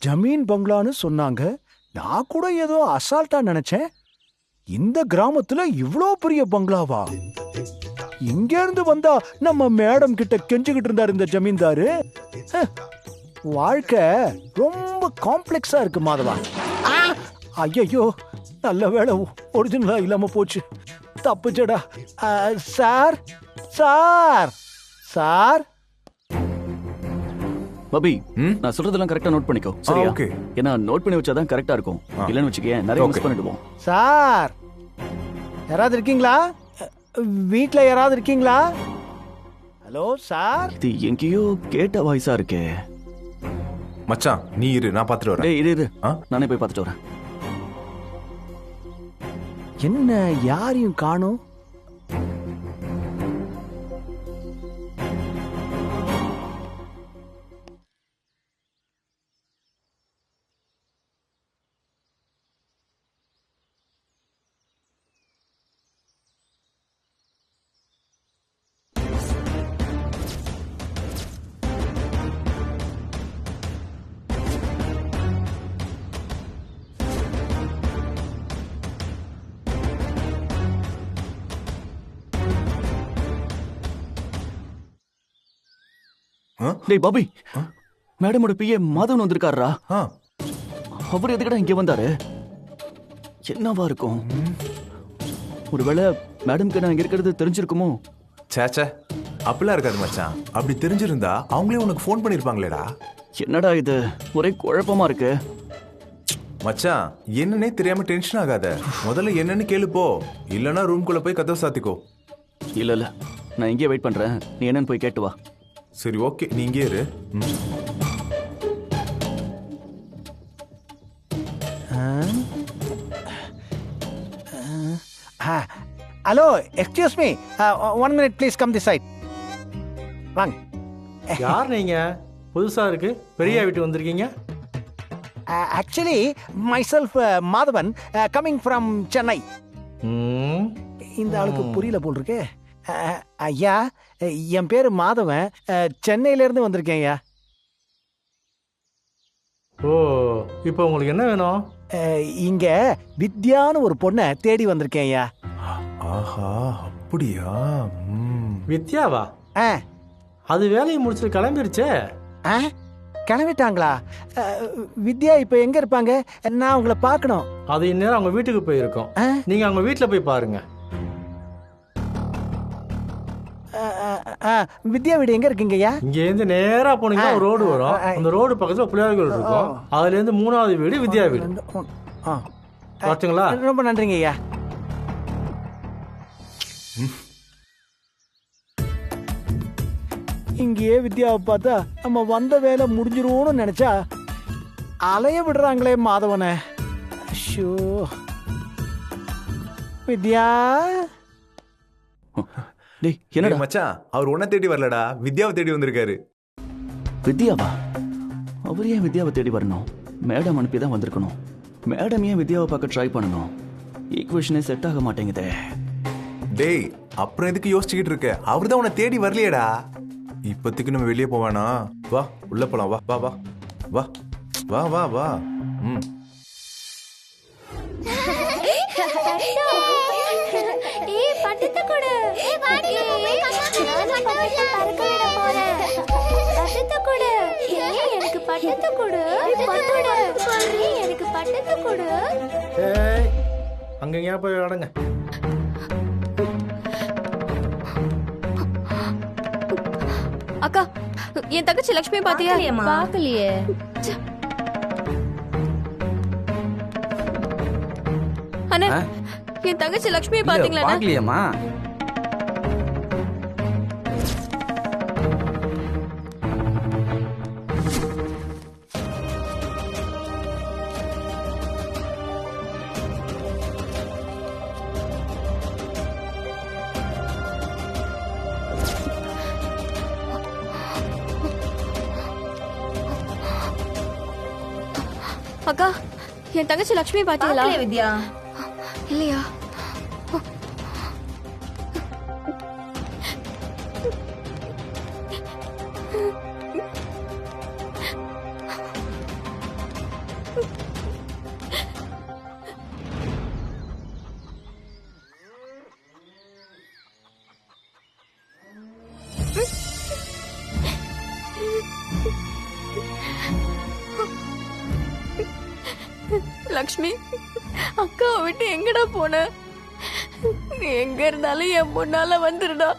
ஜமீன் பங்களான்னு சொன்னாங்க. நான் கூட ஏதோ அசால்ட்டா நினைச்சேன். இந்த கிராமத்துல இவ்ளோ பெரிய பங்களாவா? இங்க இருந்து வந்தா நம்ம மேடம் கிட்ட கெஞ்சிக்கிட்டு இருந்தாரு இந்த ஜமீன்தாரு. வாழ்க்கை ரொம்ப காம்ப்ளெக்ஸா இருக்கு மாதவா. ஐயோ, நல்ல வேளை ஒரிஜினலா இல்லாம போச்சு. தப்புச்சடா. சார் சார் சார் பபி, நான் சொல்றதெல்லாம் கரெக்டா நோட் பண்ணிக்கோ. சரியா? ஓகே. ஏன்னா நோட் பண்ணி வச்சாதான் கரெக்டா இருக்கும். இல்லன்னு வச்சுக்கேன் நிறைய மிஸ் பண்ணிடுவோம். சார், யாராவது இருக்கீங்களா? வீட்ல யாராவது இருக்கீங்களா? Hello sir. இது எங்கேயோ கேட்ட வாய்ஸா இருக்கே. மச்சான் நீ இரு, நான் பாத்துட்டு வரேன். டேய் இரு, நானே போய் பார்த்துட்டு வரேன். என்ன யாரையும் காணோம்? டேய் பாபி, மேடமோட பிஏ மாதவன் வந்திருக்காரா? அவர் எதுக்கடா இங்க வந்தாரு? என்னவா இருக்கும்? ஒருவேளை மேடம்க்கு நான் இங்க இருக்கிறது தெரிஞ்சிருக்குமோ? சேச்சே, அப்படிலாம் இருக்காது மச்சான். அப்படி தெரிஞ்சிருந்தா அவங்களே உனக்கு ஃபோன் பண்ணிருப்பாங்களேடா. என்னடா இது, ஒரே குழப்பமா இருக்கு. மச்சான் என்னன்னே தெரியாம டென்ஷன் ஆகாத. முதல்ல என்னன்னு கேளுப்போ, இல்லனா ரூம்குள்ள போய் கதவை சாத்திக்கோ. இல்ல நான் இங்கே வெயிட் பண்றேன். நீ என்னன்னு போய் கேட்டு வா. சரி ஓகே, நீ இங்கே இரு. Hello, excuse me, 1 minute please come this side. வாங்க. யார் நீங்க? புதுசா இருக்கு, பெரிய வீட்டு வந்திருக்கீங்க. Actually myself Madhavan, coming from Chennai. இந்த ஆளுக்கு புரியல போல் இருக்கு. ஐயா, என் பேரு மாதவன், சென்னையில இருந்து வந்திருக்கேன் ஐயா. ஓ, இப்போ உங்களுக்கு என்ன வேணும்? இங்க வித்யான்னு ஒரு பொண்ணை தேடி வந்திருக்கேன் ஐயா. ஆஹா, அப்படியா? வித்யாவா? அது வேலையை முடிச்சுட்டு கிளம்பிருச்சே. கிளம்பிட்டாங்களா? வித்யா இப்ப எங்க இருப்பாங்க? நான் உங்களை பார்க்கணும். அது இந்நேரம் அவங்க வீட்டுக்கு போயிருக்கோம். நீங்க அவங்க வீட்டுல போய் பாருங்க. வித்யா வீடு எங்க இருக்குங்க ஐயா? இங்க இருந்து நேரா போனீங்கன்னா ஒரு ரோடு வரும். அந்த ரோடு பக்கத்துல பிள்ளையார்கள் இருக்கும். அதுல இருந்து 3வது வீடு வித்யா வீடு. பாத்தீங்களா? ரொம்ப நன்றிங்க ஐயா. இங்கேயே வித்யாவை பார்த்தா நம்ம வந்த வேலை முடிஞ்சிரும்னு நினைச்சா அலைய விடுறாங்களே மாதவனை. ஷோ, வித்யா. டேய் என்னடா மச்சான், அவர் உன்னை தேடி வரலடா, வித்யாவை தேடி வந்திருக்காரு. வித்யாவா? அவர் ஏன் வித்யாவை தேடி வரணும்? மேடம் அனுப்பி தான் வந்திருக்கணும். மேடம் ஏன் வித்யாவை பார்க்க ட்ரை பண்ணணும்? ஈக்குவேஷனே செட் ஆக மாட்டேங்குதே. டேய், அப்புறம் எதுக்கு யோசிச்சுக்கிட்டு இருக்க? அவர் தான் உன்னை தேடி வரலையேடா. இப்போதைக்கு நம்ம வெளியே போவானா? வா உள்ள போலாம். வா வா வா வா வா வா வா. பட்டத்தை கொடு. பட்டத்தை கொடு. எனக்கு பட்டத்தை கொடு. எனக்கு பட்டத்தை கொடு. அங்க போய் அடங்க. அக்கா, என் தங்கச்சி லட்சுமி பாத்தியா? பாக்கலையே. அண்ணா, என் தங்கச்சி லட்சுமியை பாத்தீங்களா? பாக்கலையேம்மா. அக்கா, என் தங்கச்சி லட்சுமி பாத்தீங்களா? வித்யா இல்லையா? லக்ஷ்மி, அக்காவை விட்டு எங்கடா போன? நீ எங்க இருந்தாலும் என் முன்னால வந்துருடா.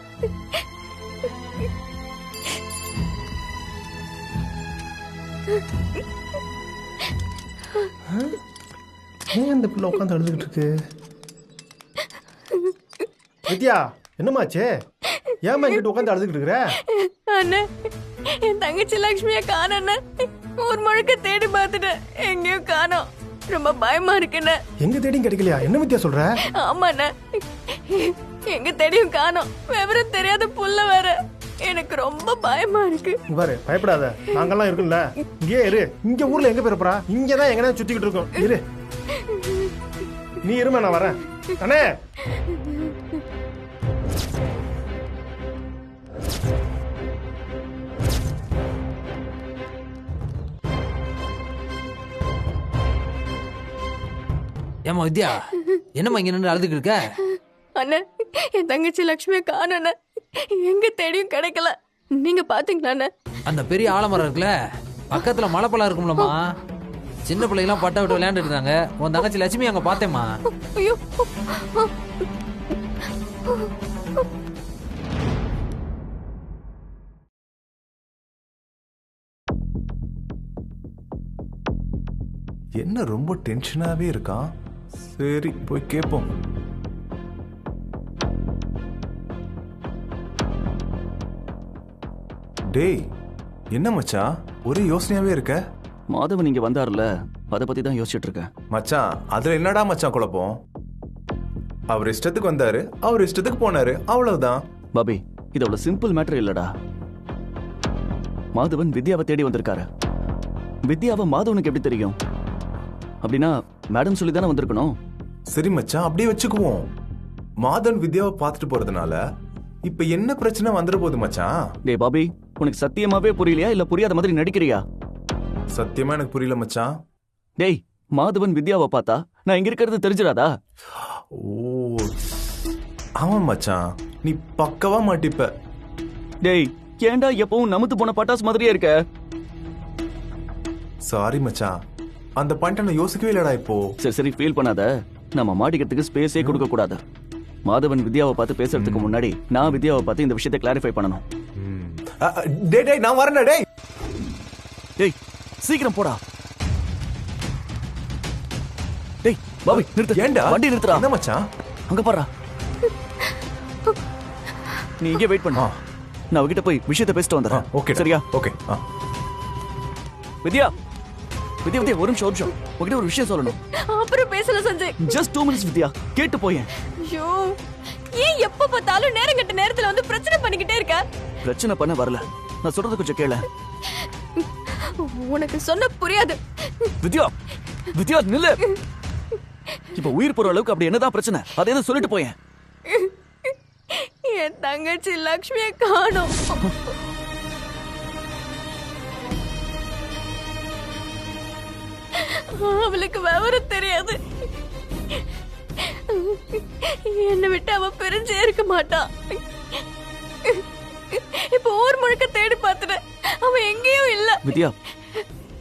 ஏன் இந்த பிள்ளை உட்காந்து அழுதுகிட்டு இருக்கு? வித்யா, என்னமாச்சே? ஏமா இங்கிட்டு உட்காந்து அழுதுகிட்டு இருக்கிற? அண்ணே, என் தங்கச்சி லக்ஷ்மிய காணோண்ணே. ஊர் முழுக்க தேடி பார்த்துட்டேன், எங்கேயும் காணோம். ரொம்ப பயமா இருக்குண்ணே. எங்க தேடியும் கிடைக்கலையா? என்ன வித்யா சொல்ற? ஆமாண்ணே, எங்க தேடியும் காணோம். விவரம் தெரியாத புள்ள வேற. எனக்கு ரொம்ப பயமா இருக்கு. இங்க பாரு, பயப்படாத, நாங்கெல்லாம் இருக்குல்ல. இங்கே இரு. இங்க ஊர்ல எங்க போறா? இங்கதான் எங்கனா சுத்திக்கிட்டு இருக்கோம். இரு, நீ இருமா, நான் வரேன். அண்ணே, ஏமா வித்யா, என்னம்மா இங்க நின்று அழுதுக்கு இருக்க? அண்ணே, என் தங்கச்சி லக்ஷ்மிய காணோண்ணே. எங்க தேடியும் கிடைக்கல. நீங்க பாத்தீங்களா? அந்த பெரிய ஆலமரம் இருக்குல்ல, பக்கத்துல மலைப்பழம் இருக்கும்லம்மா. சின்ன பிள்ளைங்களாம் பட்டா விட்டு விளையாண்டுட்டு இருந்தாங்க. உன் தங்கச்சி லட்சுமி அங்க பார்த்தேம்மா. ஐயோ, என்ன ரொம்ப டென்ஷனாவே இருக்கான்? சரி, போய் கேட்போம். டேய், என்ன மச்சான் ஒரே யோசனையாவே இருக்க? மாதவன் இங்க வந்தார்ல, அதை பத்தி தான் யோசிச்சுட்டு இருக்கேன். மச்சான், அதுல என்னடா மச்சான் குழப்பம்? அவர் இஷ்டத்துக்கு வந்தாரு, அவர் இஷ்டத்துக்கு போனாரு, அவ்வளவுதான். பாபி, இது அவ்வளவு சிம்பிள் மேட்டர் இல்லடா. மாதவன் வித்யாவை தேடி வந்திருக்காரு. வித்யாவை மாதவனுக்கு எப்படி தெரியும்? அப்படின்னா மேடம் சொல்லி தானே வந்திருக்கணும். சரி மச்சான், அப்படியே வச்சுக்குவோம். மாதவன் வித்யாவை பார்த்துட்டு போறதுனால இப்ப என்ன பிரச்சனை வந்துட போகுது மச்சான்? டேய் பாபி, உனக்கு சத்தியமாவே புரியலையா இல்ல புரியாத மாதிரி நடிக்கிறியா? சத்தியமா எனக்கு புரியல மச்சான். டேய், மாதவன் வித்யாவை பார்த்தா நான் இங்க இருக்கிறது தெரிஞ்சிடாதா? ஓ, ஆமா மச்சான், நீ பக்கவா மாட்டிப்ப. டேய், ஏன்டா எப்பவும் நமுத்து போன பட்டாசு மாதிரியே இருக்க? சாரி மச்சான், அந்த பாயிண்ட் நான் யோசிக்கவே இல்லடா இப்போ. சரி சரி, ஃபீல் பண்ணாத. நம்ம மாட்டிக்கிறதுக்கு ஸ்பேஸே கொடுக்க கூடாது. மாதவன் வித்யாவை பார்த்து பேசுறதுக்கு முன்னாடி நான் வித்யாவை பார்த்து இந்த விஷயத்தை கிளாரிஃபை பண்ணணும். டேய் டேய், நான் வரேன்டா. டேய் டேய், சீக்கிரம் போடா. டேய் பாபி, நிறுத்து. ஏன்டா வண்டி நிறுத்துடா. என்ன மச்சான்? அங்க பாருடா. நீ இங்கே வெயிட் பண்ணு. நான் அவகிட்ட போய் விஷயத்தை பேசிட்டு வந்துடுறேன். ஓகே சரியா? ஓகே. வித்யா, வித்யா வித்யா, ஒரு நிமிஷம். உங்ககிட்ட ஒரு விஷயம் சொல்லணும். அப்புறம் பேசல சஞ்சய். ஜஸ்ட் 2 minutes வித்யா, கேட்டு போயேன். ஐயோ, ஏன் எப்ப பார்த்தாலும் நேரம் கட்ட நேரத்துல வந்து பிரச்சனை பண்ணிக்கிட்டே இருக்க? பிரச்சனை பண்ண வரல, நான் சொல்றது கொஞ்சம் கேள. உனக்கு சொன்ன புரியாது. வித்யா, வித்யா நில்லு. இப்ப உயிர் போற அளவுக்கு அப்படி என்னதான் பிரச்சனை? அதை எதை சொல்லிட்டு போயேன். என் தங்கச்சி லக்ஷ்மியை காணோம். அவளுக்கு விவரம் தெரியாது. என்னை விட்டு அவ பிரிஞ்சே இருக்க மாட்டா. இப்ப ஊர் முழுக்க தேடி பார்த்துட்டேன், அவ எங்கேயும் இல்ல. வித்யா,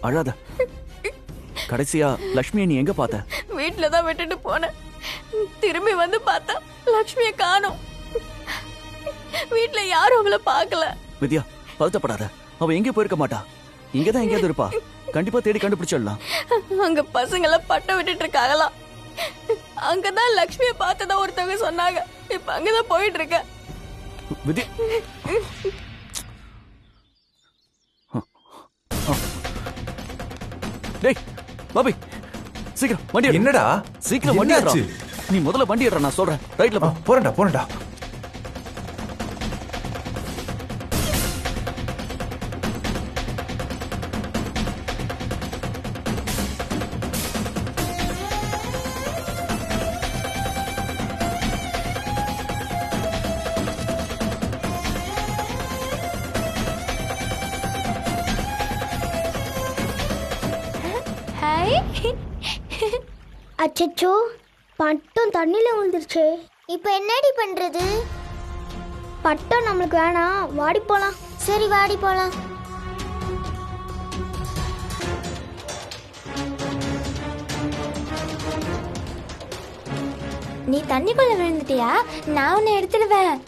அழாத. கடைசியா லக்ஷ்மியை நீ எங்க பார்த்த? வீட்டுலதான் விட்டுட்டு போனேன். திரும்பி வந்து பார்த்தா லக்ஷ்மியை காணோம். வீட்டுல யாரும் அவளை பார்க்கல. வித்யா, பதட்டப்படாத. அவ எங்கே போயிருக்க மாட்டா. இங்கதான் எங்கேயாவது இருப்பா. கண்டிப்பா தேடி கண்டுபிடிச்சிடலாம். அங்க பசங்க எல்லாம் பட்டம் விட்டுட்டு இருக்காங்களாம். அங்கதான் லக்ஷ்மியை பார்த்ததா ஒருத்தவங்க சொன்னாங்க. இப்ப அங்கதான் போயிட்டு இருக்க. வித்யா, டேய் பாபி, சீக்கிரம் வண்டி எடு. என்னடா சீக்கிரம் வண்டி என்னாச்சு? எடுறா. நீ முதல்ல வண்டி எடுறா, நான் சொல்றேன். ரைட்ல போ. போறேன்டா. ஹாய். அச்சச்சோ, பட்டம் தண்ணியில விழுந்துருச்சு. இப்போ என்னடி பண்றது? பட்டம் நம்மளுக்கு வேணாம், வாடி போலாம். சரி, வாடி போலாம். நீ தண்ணிக்குள்ள விழுந்துட்டியா? நான் உன்னை எடுத்துடுவேன்.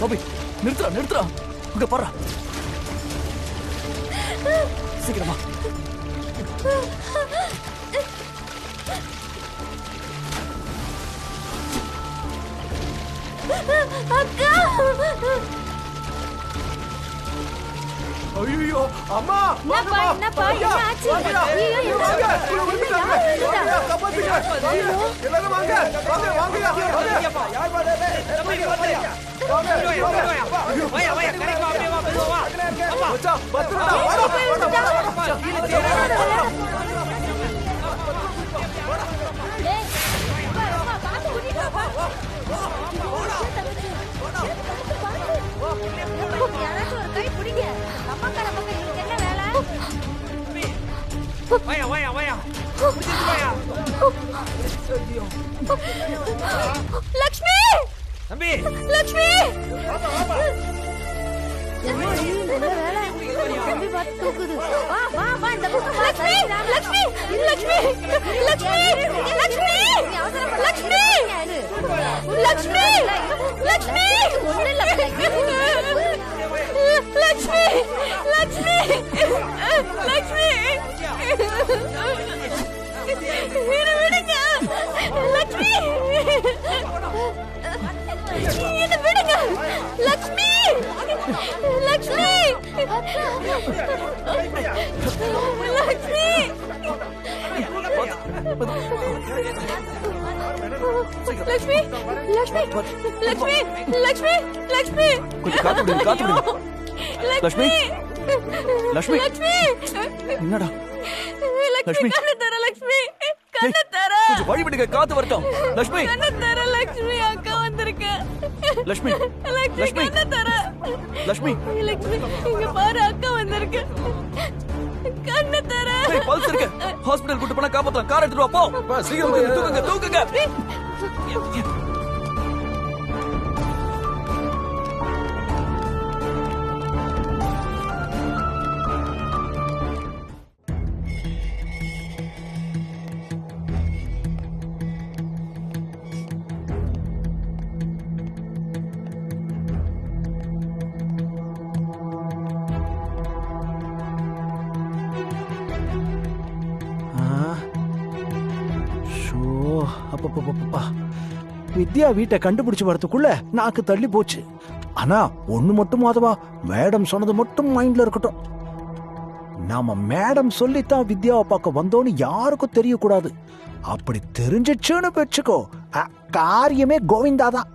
பாபி நிறுத்துறா இங்க பாரு. சீக்கிரமா. ஐயோ அம்மா என்னப்பா என்ன ஆச்சு? ஐயோ எல்லாரும் வாங்க லக்ஷ்மி தம்பி லக்ஷ்மி லக்ஷ்மி லக்ஷ்மி என்னடா லக்ஷ்மி கொஞ்சம் வழி விடுங்க, காத்து வரட்டும். லக்ஷ்மி லக்ஷ்மி அக்கா வந்திருக்கேன். லக்ஷ்மி லக்ஷ்மி லக்ஷ்மி இங்க பாரு அக்கா வந்திருக்கு. கண்ணு தர. பல்ஸ் இருக்கு. ஹாஸ்பிடல் கூட்டு போனா காப்பாத்தலாம். கார் எடுத்துட்டு வா போ. சீக்கிரம் தூக்குங்க. வித்யா வீட்டை கண்டுபிடிச்சு வரதுக்குள்ள நாக்கு தள்ளி போச்சு. ஆனா ஒண்ணு மட்டும் மாதவா, மேடம் சொன்னது மட்டும் மைண்ட்ல இருக்கட்டும். நாம மேடம் சொல்லித்தான் வித்யாவை பார்க்க வந்தோன்னு யாருக்கும் தெரியக்கூடாது. அப்படி தெரிஞ்சிச்சுன்னு வச்சுக்கோ, காரியமே கோவிந்தாதான்.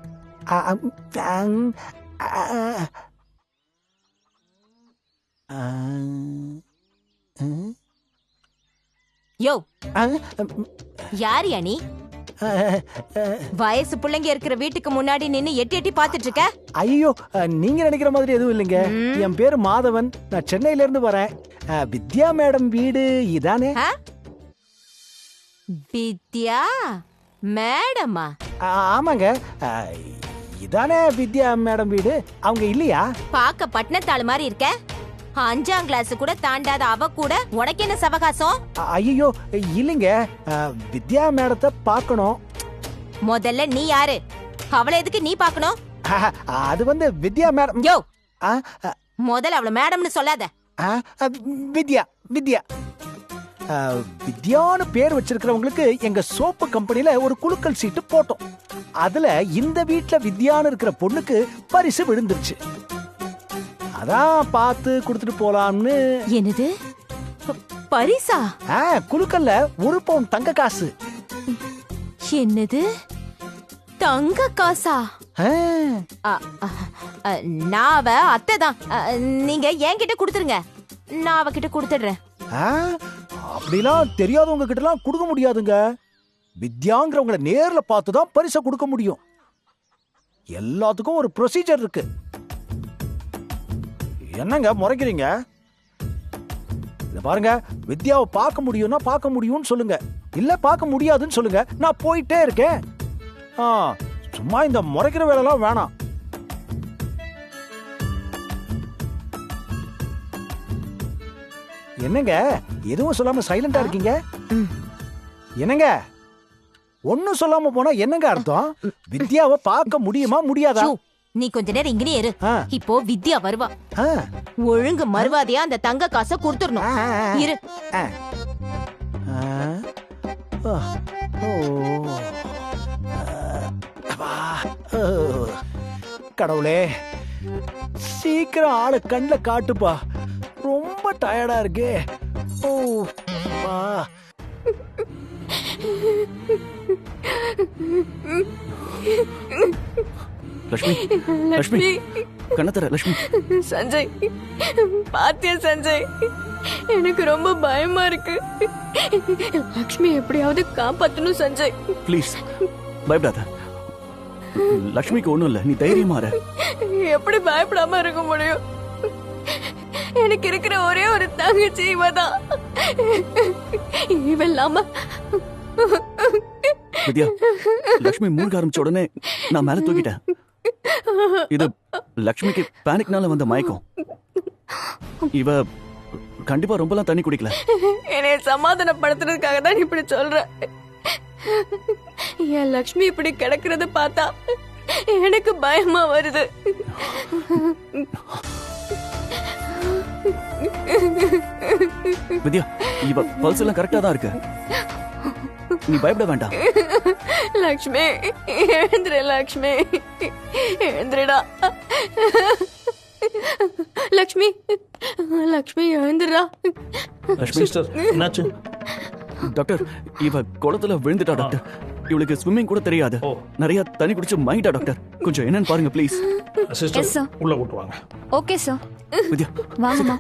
யோ யார் நீ? வயசு பிள்ளைங்க இருக்கிற வீட்டுக்கு முன்னாடி நின்னு எட்டி பாத்துட்டு இருக்க? ஐயோ, நீங்க நினைக்கிற மாதிரி எதுவும் இல்லைங்க. என் பேரு மாதவன். நான் சென்னையில இருந்து வரேன். வித்யா மேடம் வீடு இதானே? வித்யா மேடமா? ஆமாங்க. இதானே வித்யா மேடம் வீடு. அவங்க இல்லையா? பாக்க பட்டணத்தாள் மாதிரி இருக்க. 5ஆம் கிளாஸ் கூட தாண்டாத அவ கூட உனக்கு என்ன சவகாசம்? ஐயோ இல்லைங்க, வித்யா மேடத்தை பார்க்கணும். முதல்ல நீ யாரு? அவளை எதுக்கு நீ பார்க்கணும்? அது வந்து வித்யா மேடம். யோ, முதல்ல அவளை மேடம்னு சொல்லாத. வித்யா வித்யா வித்யான்னு பேர் வச்சிருக்கிறவங்களுக்கு எங்க சோப்பு கம்பெனில ஒரு குலுக்கல் சீட்டு போட்டோம். அதுல இந்த வீட்டுல வித்யான்னு இருக்கிற பொண்ணுக்கு பரிசு விழுந்துருச்சு. அதான் பார்த்து கொடுத்துட்டு போலாம்னு. என்னது பரிசா? குலுக்கல்ல 1 பவுன் தங்க காசு. என்னது தங்க காசா? நான் அவ அத்தை தான். நீங்க என்கிட்ட கொடுத்துருங்க, நான் அவகிட்ட கொடுத்துடுறேன். அப்படிலாம் தெரியாதவங்க கிட்ட எல்லாம் கொடுக்க முடியாதுங்க. வித்யாங்கிறவங்களை நேர்ல பார்த்துதான் பரிசை கொடுக்க முடியும். எல்லாத்துக்கும் ஒரு ப்ரொசீஜர் இருக்கு. என்னங்க முறைக்கிறீங்க? இத பாருங்க, வித்யாவை பார்க்க முடியும்னா பார்க்க முடியும்னு சொல்லுங்க, இல்ல பார்க்க முடியாதுன்னு சொல்லுங்க. நான் போயிட்டே இருக்கேன். சும்மா இந்த முறைக்கிற வேலைலாம் வேணாம். என்னங்க எதுவும் சொல்லாம சைலண்டா இருக்கீங்க? என்னங்க ஒன்னும் சொல்லாம போனா என்னங்க அர்த்தம்? வித்யாவை பார்க்க முடியுமா முடியாதா? நீ கொஞ்ச நேரம் இங்கனே இரு. இப்போ வித்யா வருவா. ஒழுங்கு மறுவாதையா அந்த தங்க காசை கொடுத்துடணும். இரு. கடவுளே, சீக்கிரம் ஆளு கண்ணுல காட்டுப்பா. ரொம்ப டயர்டா இருக்கு. லட்சுமி, லட்சுமி, கண்ணத்தர லட்சுமி. சஞ்சய், பாத்தியா சஞ்சய், எனக்கு ரொம்ப பயமா இருக்கு. லக்ஷ்மி எப்படியாவது காப்பாத்தணும் சஞ்சய். ப்ளீஸ் பயப்படாத. லட்சுமிக்கு ஒண்ணும் இல்ல, நீ தைரியமா இரு. எப்படி பயப்படாம இருக்க முடியும்? எனக்கு இருக்கிற ஒரே ஒரு தங்கச்சி இவதான். இவல்லாம வித்யா, லட்சுமி மூழ்க ஆரம்பிச்ச உடனே நான் மேல தூக்கிட்டேன். இது லட்சுமிக்கு பேனிக்னால வந்த மயக்கம். இவ கண்டிப்பா ரொம்பலாம் தண்ணி குடிக்கல. என்னை சமாதானப்படுத்துறதுக்காக தான் இப்படி சொல்றேன். என் லக்ஷ்மி இப்படி கிடக்கிறத பார்த்தா எனக்கு பயமா வருது. வித்யா, இவ பல்ஸ் எல்லாம் கரெக்டா தான் இருக்கு, நீ பயப்பட வேண்டாம். லக்ஷ்மி எழுந்திரு, லக்ஷ்மி எழுந்திரடா. லக்ஷ்மி, லக்ஷ்மி எழுந்திரா. சிஸ்டர் என்னாச்சு? டாக்டர், இவ குளத்துல விழுந்துட்டா டாக்டர். இவளுக்கு ஸ்விம்மிங் கூட தெரியாது. நிறைய தண்ணி குடிச்சு மயங்கிட்டா டாக்டர். கொஞ்சம் என்னன்னு பாருங்க ப்ளீஸ். சிஸ்டர் உள்ள கூட்டு வாங்க. Okay sir. வித்யா வாங்கம்மா.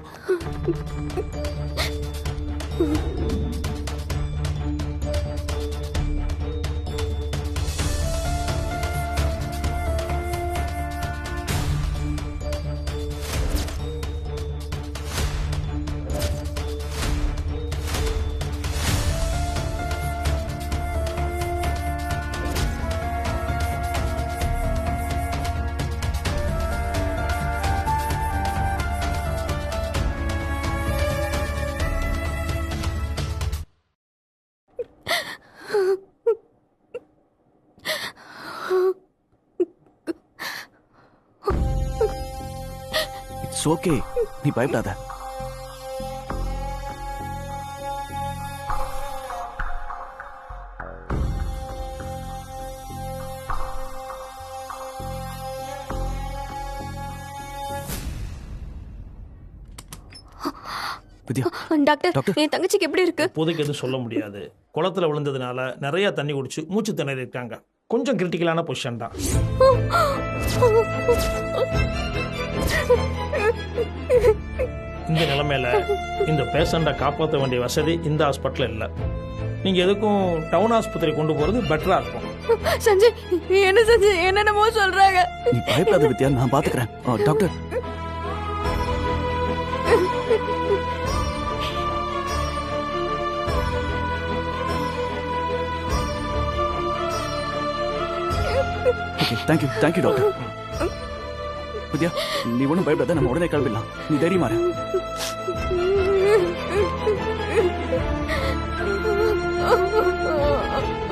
இட்ஸ் ஓகே, நீ பயப்படாத. டாக்டர், என் தங்கச்சிக்கு எப்படி இருக்கு? இப்போதைக்கு எதுவும் சொல்ல முடியாது. குளத்துல விழுந்ததுனால நிறைய தண்ணி குடிச்சு மூச்சு திணறி இருக்காங்க. கொஞ்சம் கிரிட்டிக்கலான பொசிஷன் தான். இந்த நிலைமையில இந்த பேஷண்ட்டை காப்பாற்ற வேண்டிய வசதி இந்த ஹாஸ்பிட்டல் இல்லை. நீங்க எதுக்கும் டவுன் ஆஸ்பத்திரி கொண்டு போறது பெட்டரா இருக்கும். சஞ்சய், என்ன சஞ்சய் என்னென்னமோ சொல்றாங்க. நீ பயப்படாத வித்யா, நான் பாத்துக்கிறேன். Doctor, okay thank you doctor. Vidya, நீ ஒன்றும் பயப்படாத, நம்ம உடனே கிளம்பிடலாம். நீ தைரியமா இரு. Oh